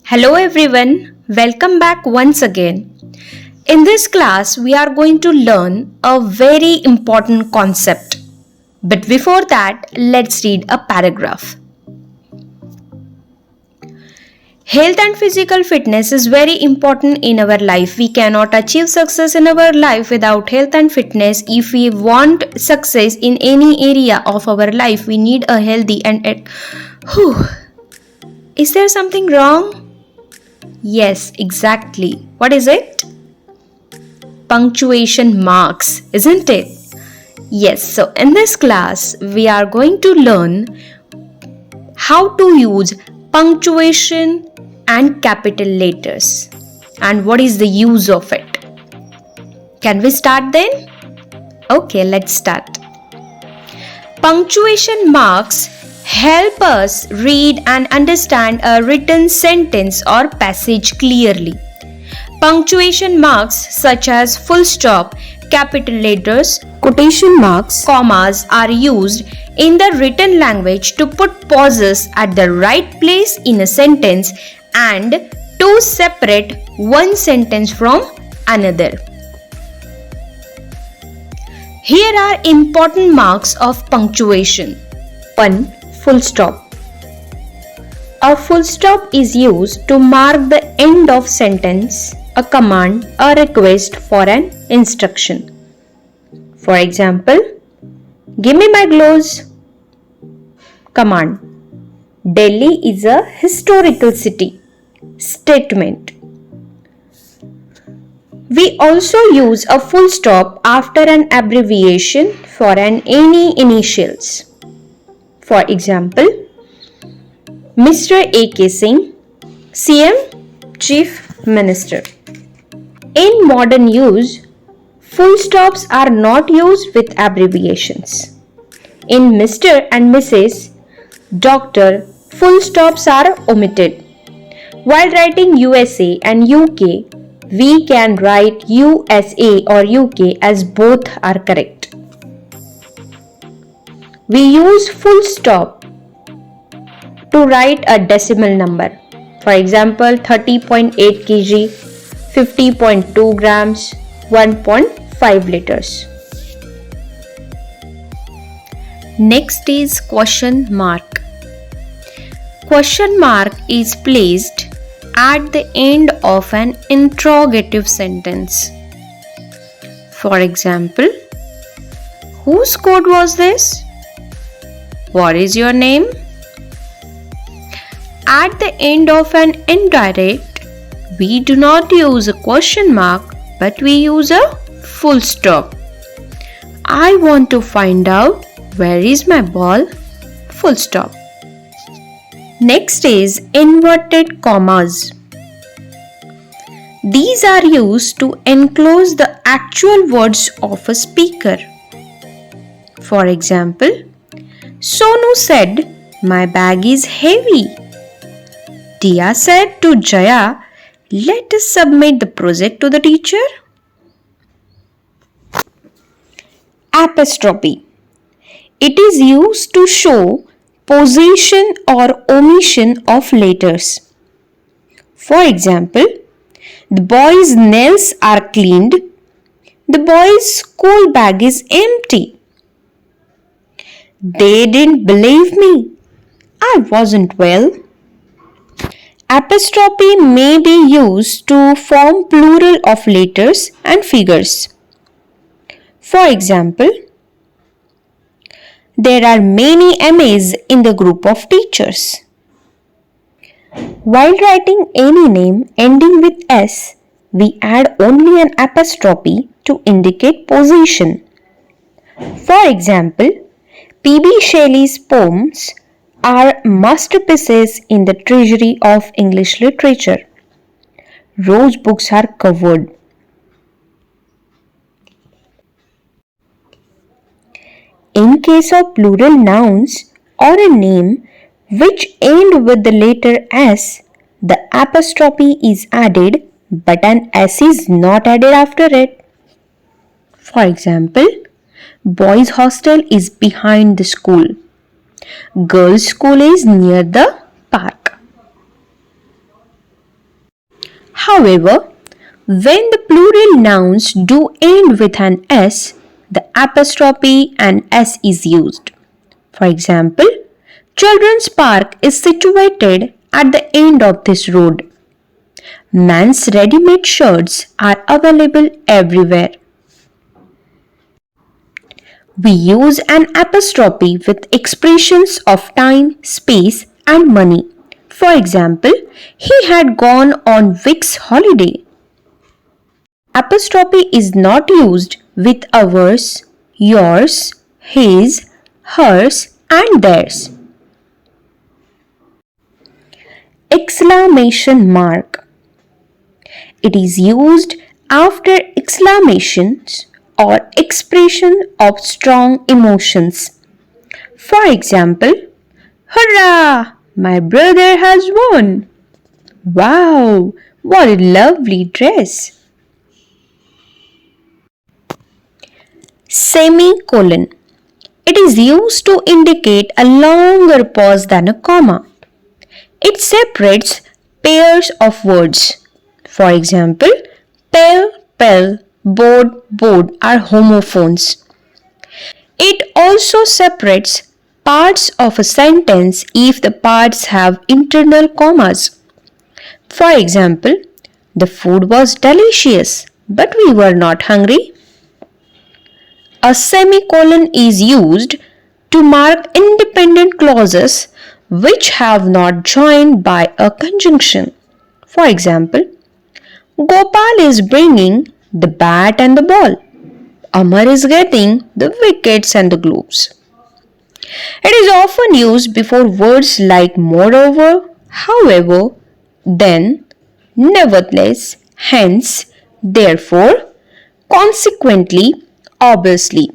Hello everyone, welcome back once again. In this class, we are going to learn a very important concept. But before that, let's read a paragraph. Health and physical fitness is very important in our life. We cannot achieve success in our life without health and fitness. If we want success in any area of our life, we need a healthy and Is there something wrong? Yes, exactly. What is it? Punctuation marks, isn't it? Yes, so in this class, we are going to learn how to use punctuation and capital letters and what is the use of it. Can we start then? Okay, let's start. Punctuation marks help us read and understand a written sentence or passage clearly. Punctuation marks such as full stop, capital letters, quotation marks, commas are used in the written language to put pauses at the right place in a sentence and to separate one sentence from another. Here are important marks of punctuation. 1. Full stop. A full stop is used to mark the end of sentence, a command, a request for an instruction. For example, give me my gloves. Command. Delhi is a historical city. Statement. We also use a full stop after an abbreviation for any initials. For example, Mr. A.K. Singh, CM, Chief Minister. In modern use, full stops are not used with abbreviations. In Mr. and Mrs., Doctor, full stops are omitted. While writing USA and UK, we can write USA or UK as both are correct. We use full stop to write a decimal number. For example, 30.8 kg, 50.2 grams, 1.5 liters. Next is question mark. Question mark is placed at the end of an interrogative sentence. For example, whose code was this? What is your name? At the end of an indirect, we do not use a question mark but we use a full stop. I want to find out where is my ball? Full stop. Next is inverted commas. These are used to enclose the actual words of a speaker. For example, Sonu said, my bag is heavy. Dia said to Jaya, let us submit the project to the teacher. Apostrophe. It is used to show possession or omission of letters. For example, the boy's nails are cleaned. The boy's school bag is empty. They didn't believe me. I wasn't well. Apostrophe may be used to form plural of letters and figures. For example, there are many MAs in the group of teachers. While writing any name ending with S, we add only an apostrophe to indicate possession. For example, P.B. Shelley's poems are masterpieces in the treasury of English literature. Rose books are covered. In case of plural nouns or a name which end with the letter S, the apostrophe is added but an S is not added after it. For example, boys' hostel is behind the school. Girls' school is near the park. However, when the plural nouns do end with an S, the apostrophe and S is used. For example, Children's Park is situated at the end of this road. Men's ready-made shirts are available everywhere. We use an apostrophe with expressions of time, space, and money. For example, he had gone on week's holiday. Apostrophe is not used with ours, yours, his, hers, and theirs. Exclamation mark. It is used after exclamations or expression of strong emotions. For example, Hurrah! My brother has won! Wow! What a lovely dress! Semicolon. It is used to indicate a longer pause than a comma. It separates pairs of words. For example, pell, pell, board, board are homophones. It also separates parts of a sentence if the parts have internal commas. For example, the food was delicious, but we were not hungry. A semicolon is used to mark independent clauses which have not joined by a conjunction. For example, Gopal is bringing the bat and the ball. Amar is getting the wickets and the globes. It is often used before words like moreover, however, then, nevertheless, hence, therefore, consequently, obviously.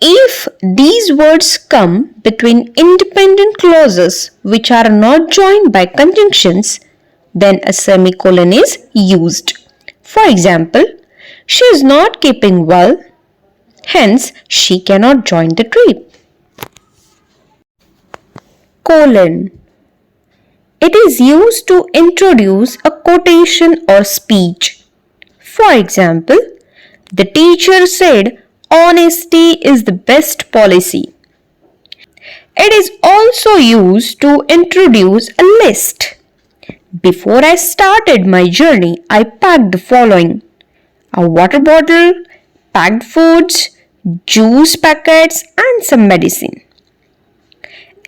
If these words come between independent clauses which are not joined by conjunctions, then a semicolon is used. For example, she is not keeping well, hence she cannot join the trip. Colon. It is used to introduce a quotation or speech. For example, the teacher said honesty is the best policy. It is also used to introduce a list. Before I started my journey, I packed the following: a water bottle, packed foods, juice packets, and some medicine.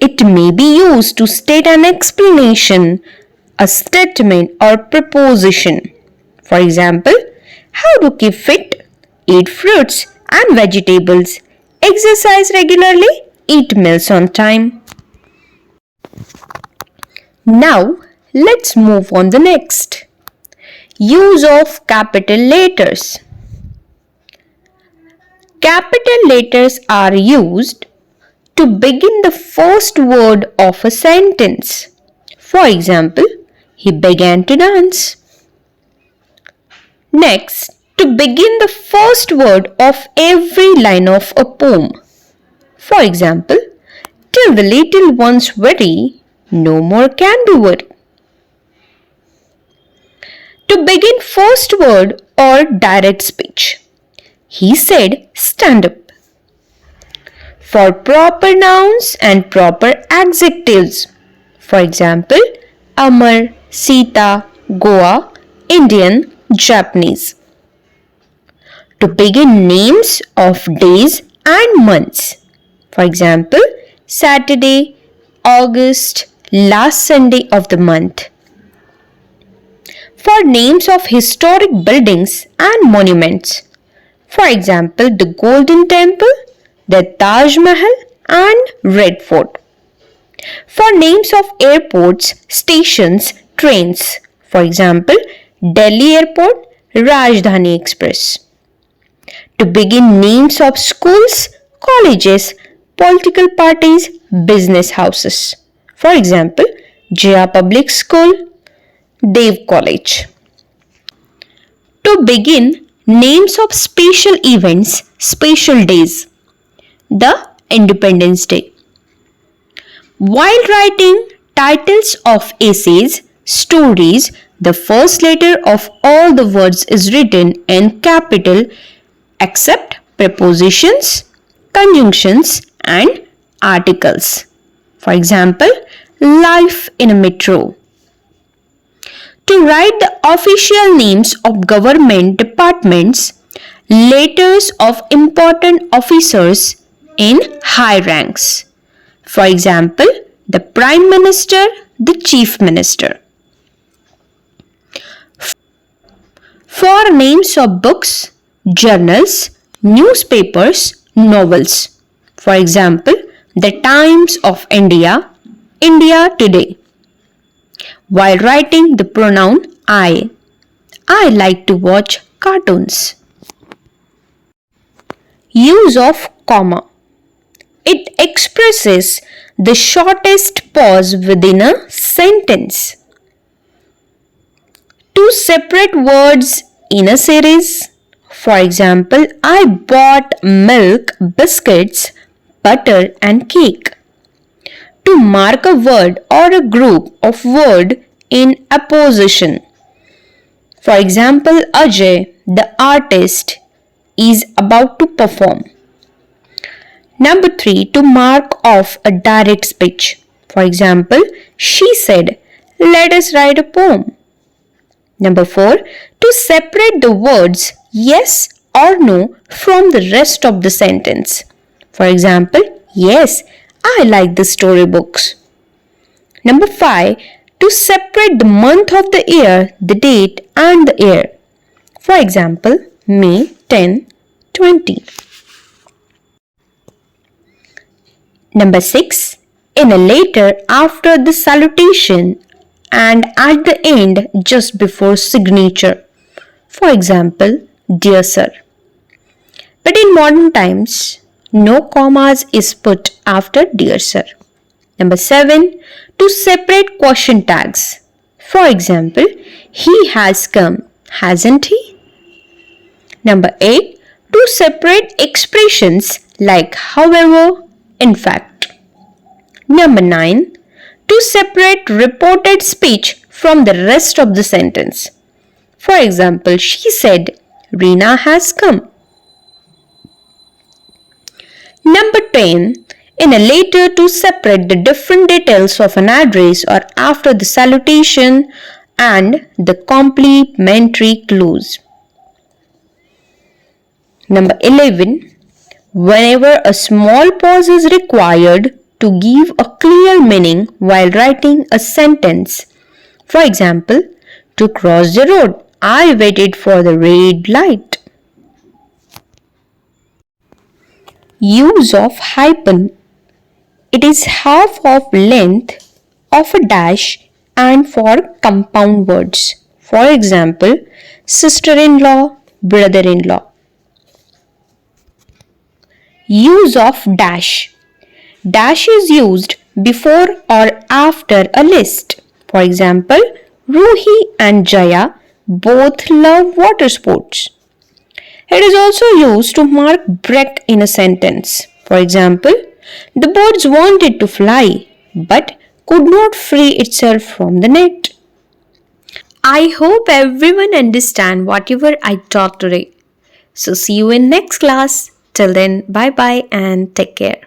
It may be used to state an explanation, a statement, or proposition. For example, how to keep fit: eat fruits and vegetables, exercise regularly, eat meals on time. Now, let's move on the next. Use of capital letters. Capital letters are used to begin the first word of a sentence. For example, he began to dance. Next, to begin the first word of every line of a poem. For example, till the little ones worry, no more can be worried. To begin first word or direct speech. He said, stand up. For proper nouns and proper adjectives. For example, Amar, Sita, Goa, Indian, Japanese. To begin names of days and months. For example, Saturday, August, last Sunday of the month. For names of historic buildings and monuments. For example, the Golden Temple, the Taj Mahal, and Red Fort. For names of airports, stations, trains. For example, Delhi Airport, Rajdhani Express. To begin names of schools, colleges, political parties, business houses. For example, Jaya Public School, Dev College. To begin names of special events, special days. The Independence Day. While writing titles of essays, stories, The first letter of all the words is written in capital except prepositions, conjunctions, and articles. For example, life in a metro. To write the official names of government departments, letters of important officers in high ranks. For example, the Prime Minister, the Chief Minister. For names of books, journals, newspapers, novels. For example, The Times of India, India Today. While writing the pronoun I like to watch cartoons. Use of comma. It expresses the shortest pause within a sentence. Two separate words in a series. For example, I bought milk, biscuits, butter and cake. To mark a word or a group of words in apposition. For example, Ajay, the artist, is about to perform. Number 3. To mark off a direct speech. For example, she said, let us write a poem. Number 4. To separate the words yes or no from the rest of the sentence. For example, yes, I like the storybooks. Number 5. To separate the month of the year, the date and the year. For example, May 10, 20. Number 6. In a letter after the salutation and at the end just before signature. For example, Dear Sir. But in modern times, no commas is put after Dear Sir. Number 7. To separate question tags. For example, he has come, hasn't he? Number 8. To separate expressions like however, in fact. Number 9. To separate reported speech from the rest of the sentence. For example, she said, Reena has come. Number 10. In a letter to separate the different details of an address or after the salutation and the complimentary clause. Number 11. Whenever a small pause is required to give a clear meaning while writing a sentence. For example, to cross the road, I waited for the red light. Use of hyphen. It is half of length of a dash and for compound words. For example, sister-in-law, brother-in-law. Use of dash. Dash is used before or after a list. For example, Ruhi and Jaya both love water sports. It is also used to mark break in a sentence. For example, the birds wanted to fly but could not free itself from the net. I hope everyone understand whatever I taught today. So see you in next class. Till then, bye bye and take care.